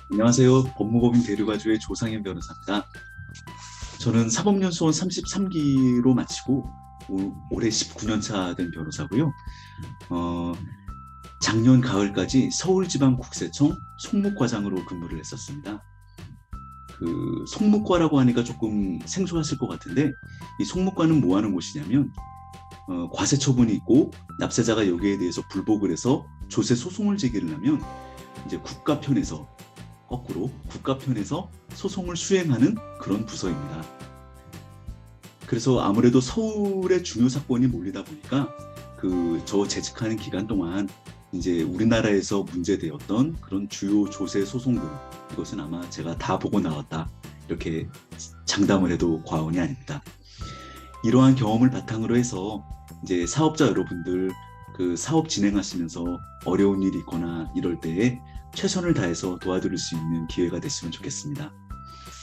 안녕하세요. 법무법인 대류가주의 조상현 변호사입니다. 저는 사법연수원 33기로 마치고 올해 19년차 된 변호사고요. 작년 가을까지 서울지방국세청 송무과장으로 근무를 했었습니다. 그 송무과라고 하니까 조금 생소하실 것 같은데, 이 송무과는 뭐 하는 곳이냐면 과세 처분이 있고 납세자가 여기에 대해서 불복을 해서 조세 소송을 제기를 하면 이제 거꾸로 국가편에서 소송을 수행하는 그런 부서입니다. 그래서 아무래도 서울의 중요 사건이 몰리다 보니까 저 재직하는 기간 동안 이제 우리나라에서 문제되었던 그런 주요 조세 소송들, 이것은 아마 제가 다 보고 나왔다, 이렇게 장담을 해도 과언이 아닙니다. 이러한 경험을 바탕으로 해서 이제 사업자 여러분들 그 사업 진행하시면서 어려운 일이 있거나 이럴 때에 최선을 다해서 도와드릴 수 있는 기회가 됐으면 좋겠습니다.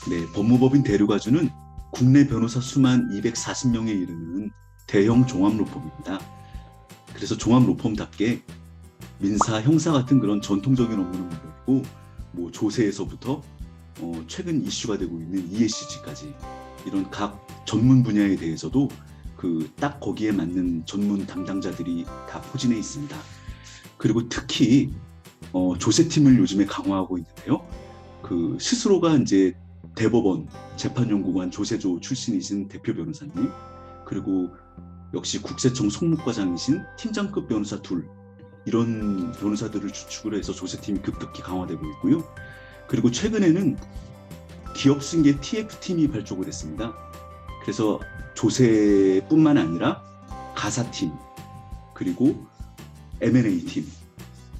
네, 법무법인 대류가주는 국내 변호사 수만 240명에 이르는 대형 종합로펌입니다. 그래서 종합로펌답게 민사, 형사 같은 그런 전통적인 업무는 물론이고, 뭐 조세에서부터 최근 이슈가 되고 있는 ESG까지 이런 각 전문 분야에 대해서도 딱 거기에 맞는 전문 담당자들이 다 포진해 있습니다. 그리고 특히 조세팀을 요즘에 강화하고 있는데요. 스스로가 이제 대법원 재판연구관 조세조 출신이신 대표 변호사님, 그리고 역시 국세청 송무과장이신 팀장급 변호사 둘, 이런 변호사들을 주축으로 해서 조세팀이 급격히 강화되고 있고요. 그리고 최근에는 기업승계 TF팀이 발족을 했습니다. 그래서 조세뿐만 아니라 가사팀, 그리고 M&A팀,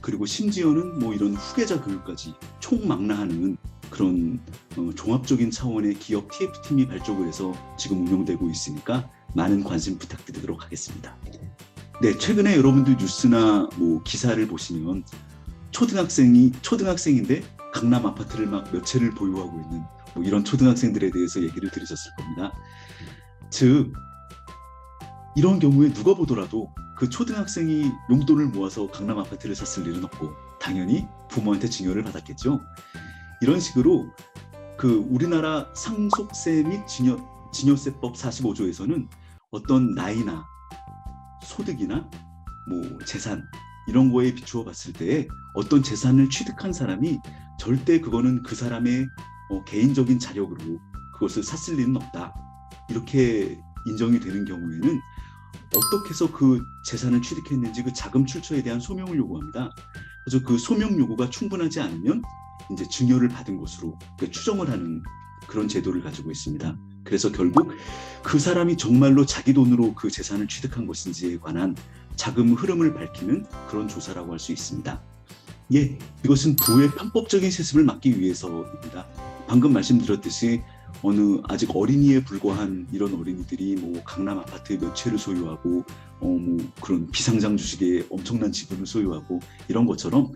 그리고 심지어는 뭐 이런 후계자 교육까지 총망라하는 그런 종합적인 차원의 기업 TF팀이 발족을 해서 지금 운영되고 있으니까 많은 관심 부탁드리도록 하겠습니다. 네, 최근에 여러분들 뉴스나 뭐 기사를 보시면 초등학생인데 강남 아파트를 막 몇 채를 보유하고 있는 뭐 이런 초등학생들에 대해서 얘기를 들으셨을 겁니다. 즉, 이런 경우에 누가 보더라도 그 초등학생이 용돈을 모아서 강남 아파트를 샀을 일은 없고 당연히 부모한테 증여를 받았겠죠. 이런 식으로 우리나라 상속세 및 증여세법 45조에서는 어떤 나이나 소득이나 뭐 재산 이런 거에 비추어 봤을 때 어떤 재산을 취득한 사람이 절대 그거는 그 사람의 개인적인 자력으로 그것을 샀을 리는 없다, 이렇게 인정이 되는 경우에는 어떻게 해서 그 재산을 취득했는지 그 자금 출처에 대한 소명을 요구합니다. 그래서 그 소명 요구가 충분하지 않으면 이제 증여를 받은 것으로 추정을 하는 그런 제도를 가지고 있습니다. 그래서 결국 그 사람이 정말로 자기 돈으로 그 재산을 취득한 것인지에 관한 자금 흐름을 밝히는 그런 조사라고 할 수 있습니다. 예, 이것은 부의 편법적인 세습을 막기 위해서입니다. 방금 말씀드렸듯이 아직 어린이에 불과한 이런 어린이들이 뭐 강남 아파트 몇 채를 소유하고 뭐 그런 비상장 주식에 엄청난 지분을 소유하고 이런 것처럼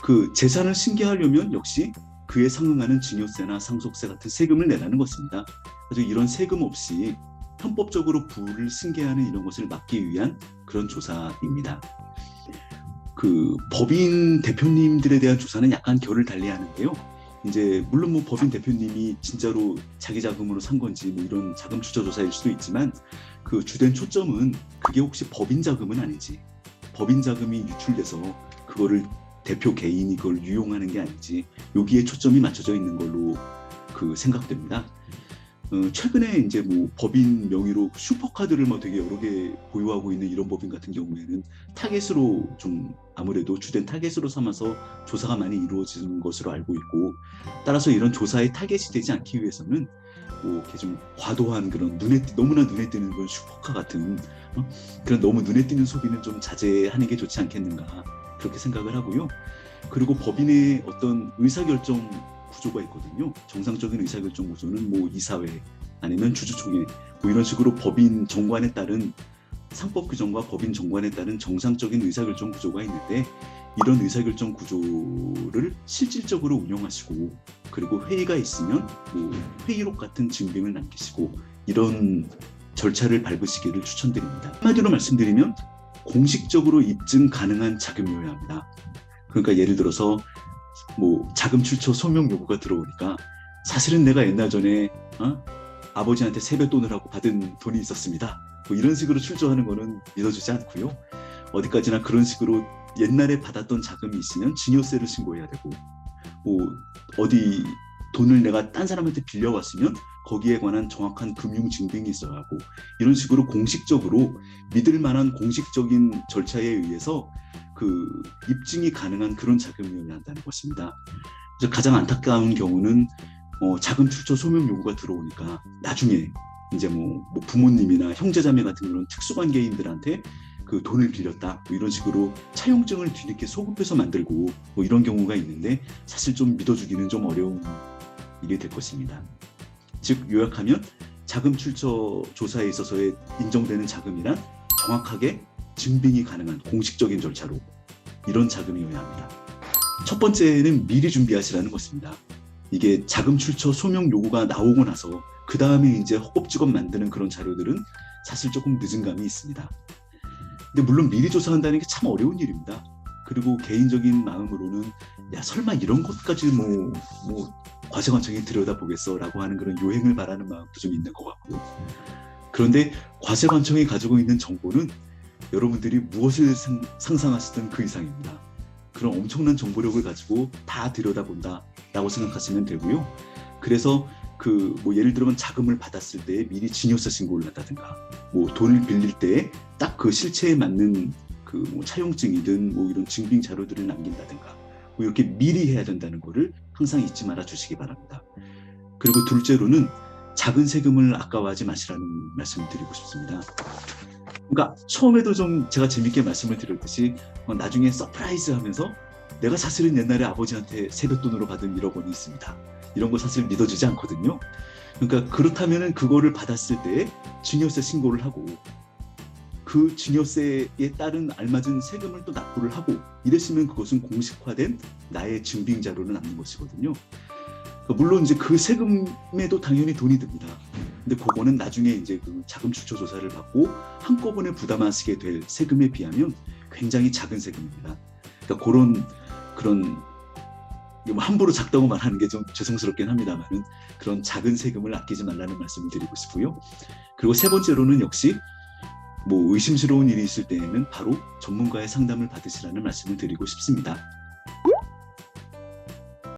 그 재산을 승계하려면 역시 그에 상응하는 증여세나 상속세 같은 세금을 내라는 것입니다. 그래서 이런 세금 없이 편법적으로 부를 승계하는 이런 것을 막기 위한 그런 조사입니다. 법인 대표님들에 대한 조사는 약간 결을 달리하는데요. 이제 물론 뭐 법인 대표님이 진짜로 자기 자금으로 산 건지 뭐 이런 자금 추적 조사일 수도 있지만 그 주된 초점은 그게 혹시 법인 자금은 아닌지, 법인 자금이 유출돼서 그거를 대표 개인이 그걸 유용하는 게 아닌지, 여기에 초점이 맞춰져 있는 걸로 생각됩니다. 최근에 이제 뭐 법인 명의로 슈퍼카드를 뭐 되게 여러 개 보유하고 있는 이런 법인 같은 경우에는 타겟으로 좀 아무래도 주된 타겟으로 삼아서 조사가 많이 이루어지는 것으로 알고 있고, 따라서 이런 조사의 타겟이 되지 않기 위해서는 뭐 이렇게 좀 과도한 그런 너무나 눈에 띄는 그런 슈퍼카 같은 그런 너무 눈에 띄는 소비는 좀 자제하는 게 좋지 않겠는가, 그렇게 생각을 하고요. 그리고 법인의 어떤 의사결정 구조가 있거든요. 정상적인 의사결정 구조는 뭐 이사회 아니면 주주총회 뭐 이런 식으로 법인 정관에 따른 상법 규정과 법인 정관에 따른 정상적인 의사결정 구조가 있는데, 이런 의사결정 구조를 실질적으로 운영하시고, 그리고 회의가 있으면 뭐 회의록 같은 증빙을 남기시고 이런 절차를 밟으시기를 추천드립니다. 한마디로 말씀드리면 공식적으로 입증 가능한 자금이어야 합니다. 그러니까 예를 들어서 뭐 자금 출처 소명 요구가 들어오니까 사실은 내가 옛날 전에 아버지한테 세뱃돈을 하고 받은 돈이 있었습니다. 뭐 이런 식으로 출처하는 거는 믿어주지 않고요. 어디까지나 그런 식으로 옛날에 받았던 자금이 있으면 증여세를 신고해야 되고, 뭐 어디 돈을 내가 딴 사람한테 빌려왔으면 거기에 관한 정확한 금융 증빙이 있어야 하고, 이런 식으로 공식적으로 믿을 만한 공식적인 절차에 의해서 그 입증이 가능한 그런 자금이어야 한다는 것입니다. 그래서 가장 안타까운 경우는 자금 출처 소명 요구가 들어오니까 나중에 이제 뭐 부모님이나 형제자매 같은 그런 특수관계인들한테 그 돈을 빌렸다, 뭐 이런 식으로 차용증을 뒤늦게 소급해서 만들고 뭐 이런 경우가 있는데, 사실 좀 믿어주기는 좀 어려운 일이 될 것입니다. 즉 요약하면 자금 출처 조사에 있어서의 인정되는 자금이란 정확하게 증빙이 가능한 공식적인 절차로 이런 자금이어야 합니다. 첫 번째는 미리 준비하시라는 것입니다. 이게 자금 출처 소명 요구가 나오고 나서 그 다음에 이제 허겁지겁 만드는 그런 자료들은 사실 조금 늦은 감이 있습니다. 근데 물론 미리 조사한다는 게 참 어려운 일입니다. 그리고 개인적인 마음으로는 야 설마 이런 것까지 뭐 과세관청이 들여다보겠어 라고 하는 그런 요행을 바라는 마음도 좀 있는 것 같고, 그런데 과세관청이 가지고 있는 정보는 여러분들이 무엇을 상상하시든 그 이상입니다. 그런 엄청난 정보력을 가지고 다 들여다본다 라고 생각하시면 되고요. 그래서 그 뭐 예를 들면 자금을 받았을 때 미리 증여세 신고를 한다든가, 뭐 돈을 빌릴 때 딱 그 실체에 맞는 그 뭐 차용증이든 뭐 이런 증빙 자료들을 남긴다든가, 뭐 이렇게 미리 해야 된다는 거를 항상 잊지 말아 주시기 바랍니다. 그리고 둘째로는 작은 세금을 아까워하지 마시라는 말씀을 드리고 싶습니다. 그러니까 처음에도 좀 제가 재밌게 말씀을 드렸듯이 나중에 서프라이즈 하면서 내가 사실은 옛날에 아버지한테 세뱃돈으로 받은 1억 원이 있습니다, 이런 거 사실 믿어지지 않거든요. 그러니까 그렇다면은 그거를 받았을 때 증여세 신고를 하고 그 증여세에 따른 알맞은 세금을 또 납부를 하고 이랬으면 그것은 공식화된 나의 증빙 자료는 남는 것이거든요. 그러니까 물론 이제 그 세금에도 당연히 돈이 듭니다. 근데 그거는 나중에 이제 그 자금 출처 조사를 받고 한꺼번에 부담하시게 될 세금에 비하면 굉장히 작은 세금입니다. 그러니까 그런 함부로 작다고 말하는 게 좀 죄송스럽긴 합니다만은 그런 작은 세금을 아끼지 말라는 말씀을 드리고 싶고요. 그리고 세 번째로는 역시 뭐 의심스러운 일이 있을 때에는 바로 전문가의 상담을 받으시라는 말씀을 드리고 싶습니다.